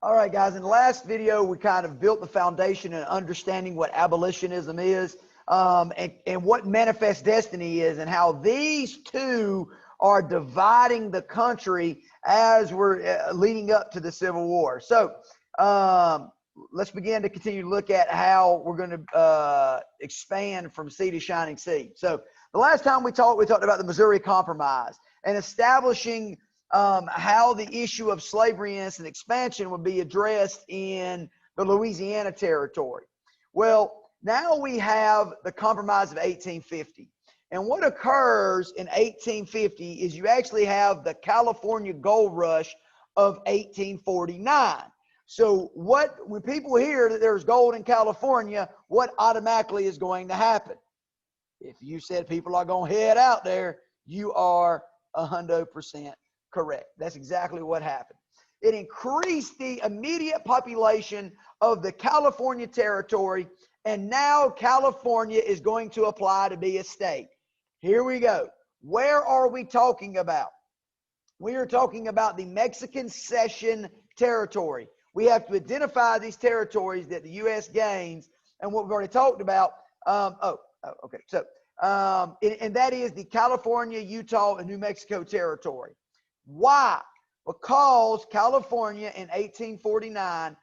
All right, guys, in the last video, we kind of built the foundation and understanding what abolitionism is and what manifest destiny is and how these two are dividing the country as we're leading up to the Civil War. So let's begin to continue to look at how we're going to expand from sea to shining sea. So the last time we talked about the Missouri Compromise and establishing how the issue of slavery and expansion would be addressed in the Louisiana Territory. Well, now we have the Compromise of 1850. And what occurs in 1850 is you actually have the California Gold Rush of 1849. So when people hear that there's gold in California, what automatically is going to happen? If you said people are going to head out there, you are 100% correct. That's exactly what happened. It increased the immediate population of the California territory, and now California is going to apply to be a state. Here we go. Where are we talking about? We are talking about the Mexican Cession Territory. We have to identify these territories that the U.S. gains, and what we've already talked about. Okay. So, and that is the California, Utah, and New Mexico territory. Why? Because California in 1849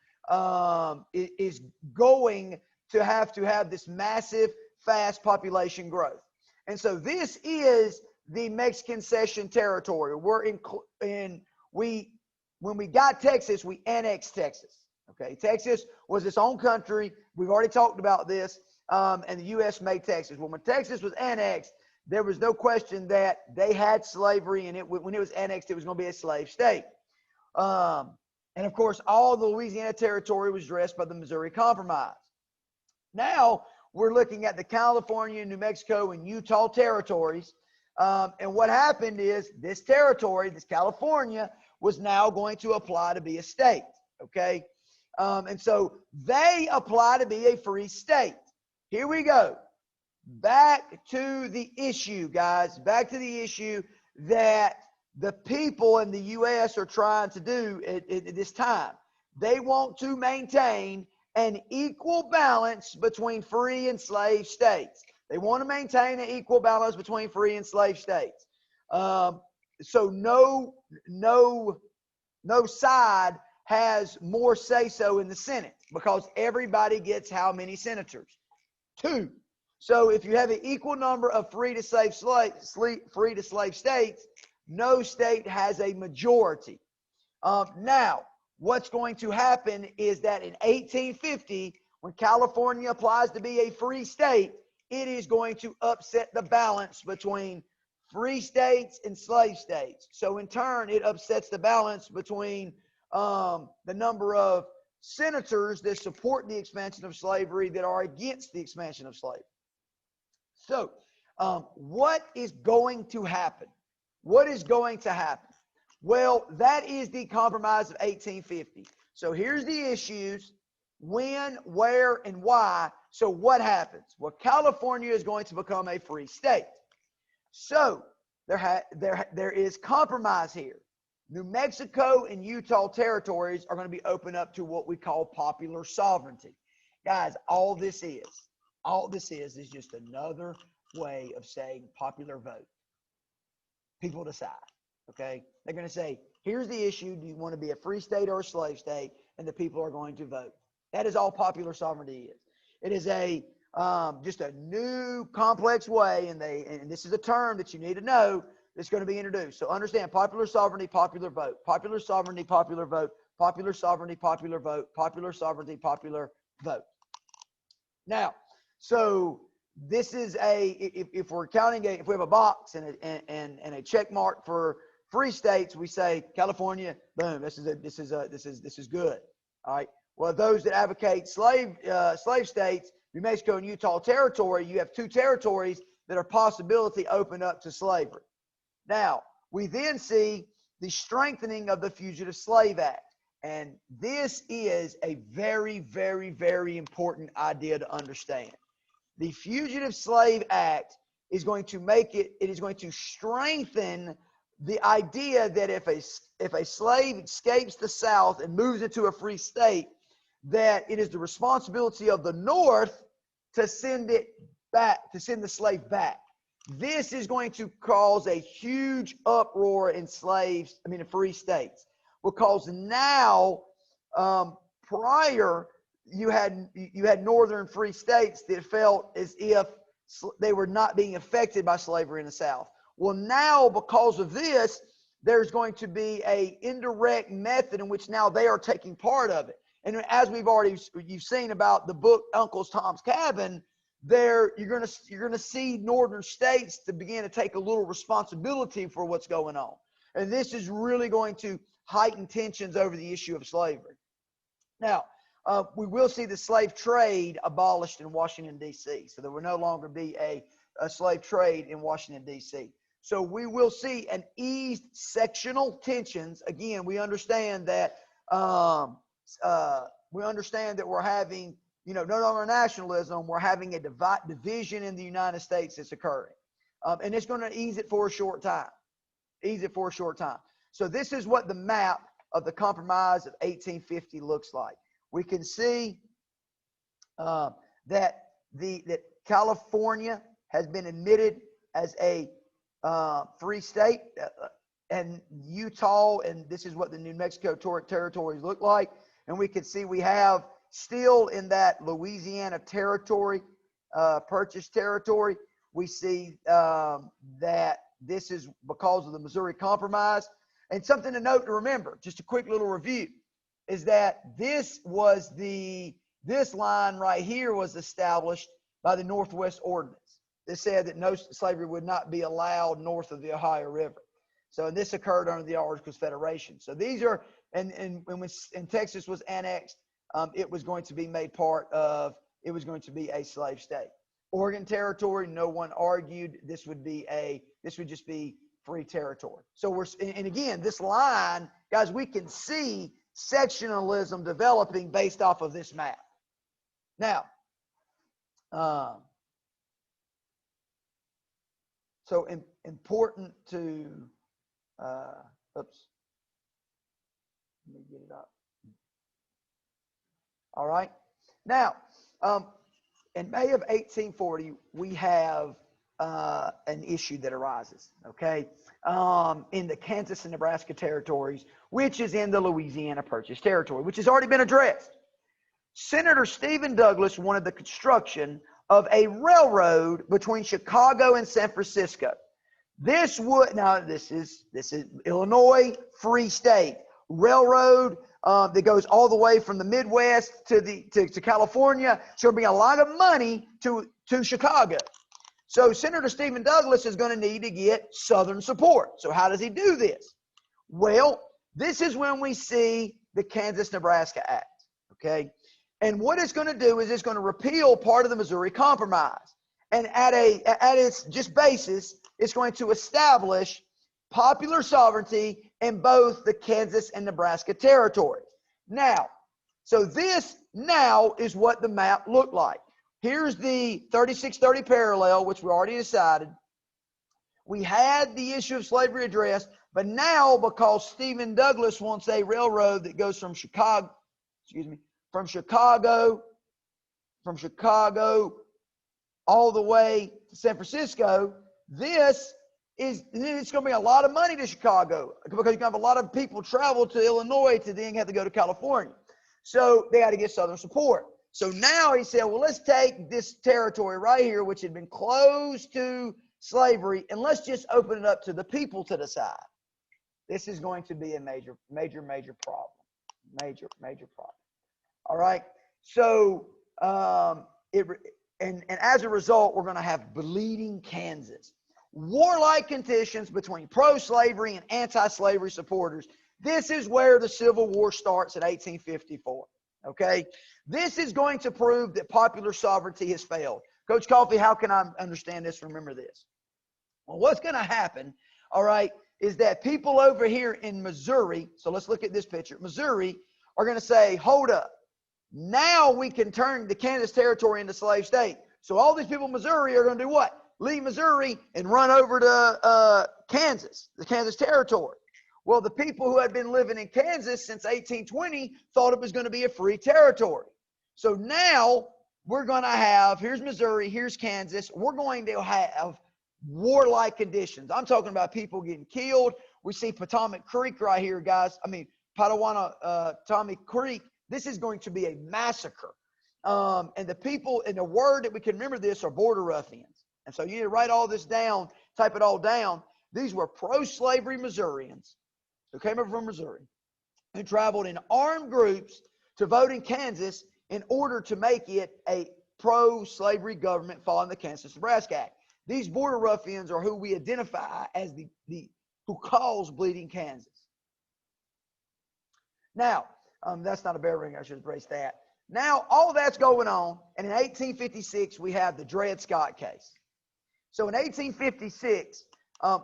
is going to have this massive, fast population growth. And so this is the Mexican Cession Territory. When we got Texas, we annexed Texas. Okay, Texas was its own country. We've already talked about this, and the U.S. made Texas. Well, when Texas was annexed, there was no question that they had slavery, and when it was annexed, it was going to be a slave state. And of course, all the Louisiana Territory was addressed by the Missouri Compromise. Now we're looking at the California, New Mexico, and Utah territories. And what happened is this territory, this California, was now going to apply to be a state. Okay. And so they apply to be a free state. Here we go. Back to the issue, guys. Back to the issue that the people in the U.S. are trying to do at this time. They want to maintain an equal balance between free and slave states. They want to maintain an equal balance between free and slave states. So no side has more say-so in the Senate, because everybody gets how many senators? 2. So if you have an equal number of free to slave states, no state has a majority. Now, what's going to happen is that in 1850, when California applies to be a free state, it is going to upset the balance between free states and slave states. So in turn, it upsets the balance between the number of senators that support the expansion of slavery that are against the expansion of slavery. So what is going to happen? What is going to happen? Well, that is the Compromise of 1850. So here's the issues: when, where, and why. So what happens? Well, California is going to become a free state. So there is compromise here. New Mexico and Utah territories are going to be opened up to what we call popular sovereignty. Guys, all this is just another way of saying popular vote. People decide, okay? They're going to say, here's the issue. Do you want to be a free state or a slave state? And the people are going to vote. That is all popular sovereignty is. It is just a new complex way, and this is a term that you need to know that's going to be introduced. So understand: popular sovereignty, popular vote. Popular sovereignty, popular vote. Popular sovereignty, popular vote. Popular sovereignty, popular vote. Now, so this is if we're counting if we have a box and a check mark for free states, we say California, boom, this is good. All right. Well, those that advocate slave states, New Mexico and Utah territory, you have 2 territories that are possibility open up to slavery. Now, we then see the strengthening of the Fugitive Slave Act. And this is a very, very, very important idea to understand. The Fugitive Slave Act is going to strengthen the idea that if a slave escapes the South and moves into a free state, that it is the responsibility of the North to send it back, to send the slave back. This is going to cause a huge uproar in in free states, because now, prior, you had northern free states that felt as if they were not being affected by slavery in the South. Well, now, because of this, there's going to be a indirect method in which now they are taking part of it. And as you've seen about the book Uncle Tom's Cabin, there you're gonna see northern states to begin to take a little responsibility for what's going on. And this is really going to heighten tensions over the issue of slavery. Now, we will see the slave trade abolished in Washington, D.C. So there will no longer be a slave trade in Washington, D.C. So we will see an eased sectional tensions. Again, we understand that we're having, no longer nationalism. We're having a division in the United States that's occurring. And it's going to ease it for a short time. So this is what the map of the Compromise of 1850 looks like. We can see that California has been admitted as a free state, and Utah, and this is what the New Mexico territories look like. And we can see we have still in that Louisiana territory, purchased territory, we see that this is because of the Missouri Compromise. And something to note, to remember, just a quick little review, is that this line right here was established by the Northwest Ordinance. This said that no slavery would not be allowed north of the Ohio River. So this occurred under the Articles of Federation. So these are, and when Texas was annexed, it was going to be made part of, it was going to be a slave state. Oregon Territory, no one argued this would just be free territory. So and again, this line, guys, we can see sectionalism developing based off of this map. Now, so important to, oops, let me get it up. All right. Now, in May of 1840, we have an issue that arises, okay, in the Kansas and Nebraska territories, which is in the Louisiana Purchase territory, which has already been addressed. Senator Stephen Douglas wanted the construction of a railroad between Chicago and San Francisco. This is Illinois, free state. Railroad that goes all the way from the Midwest to California. So it'll bring a lot of money to Chicago. So Senator Stephen Douglas is going to need to get Southern support. So how does he do this? Well, this is when we see the Kansas-Nebraska Act, okay? And what it's going to do is it's going to repeal part of the Missouri Compromise. And at its just basis, it's going to establish popular sovereignty in both the Kansas and Nebraska territories. Now, so this now is what the map looked like. Here's the 3630 parallel, which we already decided. We had the issue of slavery addressed, but now because Stephen Douglas wants a railroad that goes from Chicago all the way to San Francisco, it's going to bring a lot of money to Chicago, because you're going to have a lot of people travel to Illinois to then have to go to California. So they got to get Southern support. So now he said, well, let's take this territory right here, which had been closed to slavery, and let's just open it up to the people to decide. This is going to be a major problem. Major problem. All right. So, and as a result, we're going to have bleeding Kansas. Warlike conditions between pro-slavery and anti-slavery supporters. This is where the Civil War starts in 1854. Okay, this is going to prove that popular sovereignty has failed. Coach Coffey, how can I understand this? Remember this. Well, what's going to happen, all right, is that people over here in Missouri, so let's look at this picture, Missouri, are going to say, hold up. Now we can turn the Kansas territory into slave state. So all these people in Missouri are going to do what? leave Missouri and run over to Kansas, the Kansas Territory. Well, the people who had been living in Kansas since 1820 thought it was going to be a free territory. So now we're going to have, here's Missouri, here's Kansas. We're going to have warlike conditions. I'm talking about people getting killed. We see Potomac Creek right here, guys. I mean, Potomac Creek. This is going to be a massacre. And the people, and the word that we can remember this are border ruffians. And so you need to write all this down, type it all down. These were pro-slavery Missourians who came over from Missouri, who traveled in armed groups to vote in Kansas in order to make it a pro-slavery government following the Kansas-Nebraska Act. These border ruffians are who we identify as the who caused Bleeding Kansas. Now, that's not a bell ring. I should have braced that. Now, all that's going on, and in 1856, we have the Dred Scott case. So in 1856,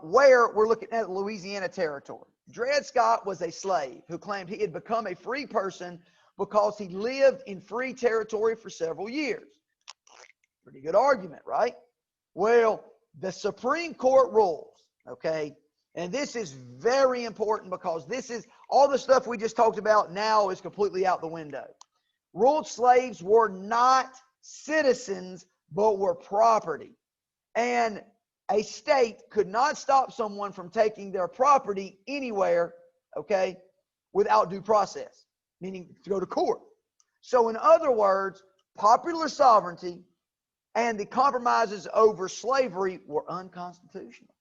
where we're looking at Louisiana Territory, Dred Scott was a slave who claimed he had become a free person because he lived in free territory for several years. Pretty good argument, right? Well, the Supreme Court rules, okay, and this is very important because this is all the stuff we just talked about now is completely out the window. Ruled slaves were not citizens, but were property. And a state could not stop someone from taking their property anywhere, okay, without due process, meaning to go to court. So in other words, popular sovereignty and the compromises over slavery were unconstitutional.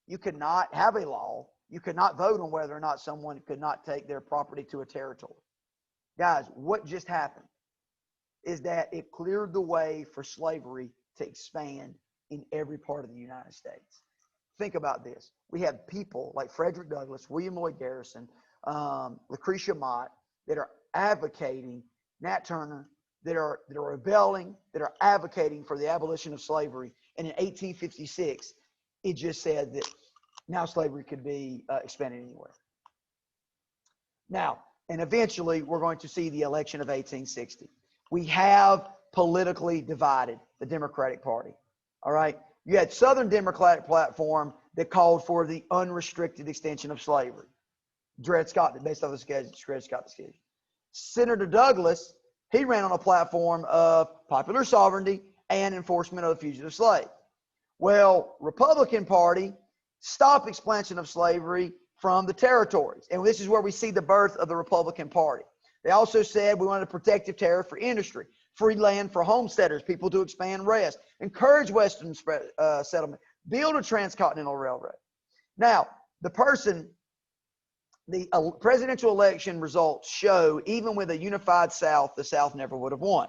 You could not have a law. You could not vote on whether or not someone could not take their property to a territory. Guys, what just happened is that it cleared the way for slavery to expand in every part of the United States. Think about this. We have people like Frederick Douglass, William Lloyd Garrison, Lucretia Mott that are advocating, Nat Turner, that are rebelling, that are advocating for the abolition of slavery. And in 1856, it just said that now slavery could be expanded anywhere. Now, and eventually we're going to see the election of 1860. We have politically divided the Democratic Party. All right. You had Southern Democratic platform that called for the unrestricted extension of slavery. Dred Scott, based on the schedule, Dred Scott schedule. Senator Douglas, he ran on a platform of popular sovereignty and enforcement of the fugitive slave. Well, Republican Party stopped expansion of slavery from the territories. And this is where we see the birth of the Republican Party. They also said we wanted a protective tariff for industry, free land for homesteaders, people to expand rest, encourage Western settlement, build a transcontinental railroad. Now, the presidential election results show even with a unified South, the South never would have won.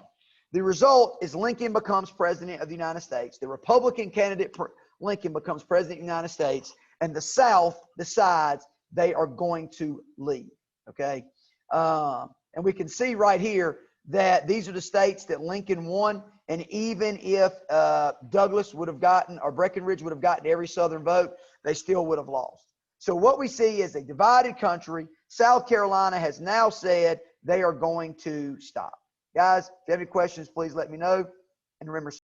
The result is Lincoln becomes president of the United States. The Republican candidate Lincoln becomes president of the United States, and the South decides they are going to leave. Okay, and we can see right here that these are the states that Lincoln won, and even if Douglas would have gotten, or Breckinridge would have gotten every Southern vote, they still would have lost. So what we see is a divided country. South Carolina has now said they are going to stop. Guys, if you have any questions, please let me know. And remember,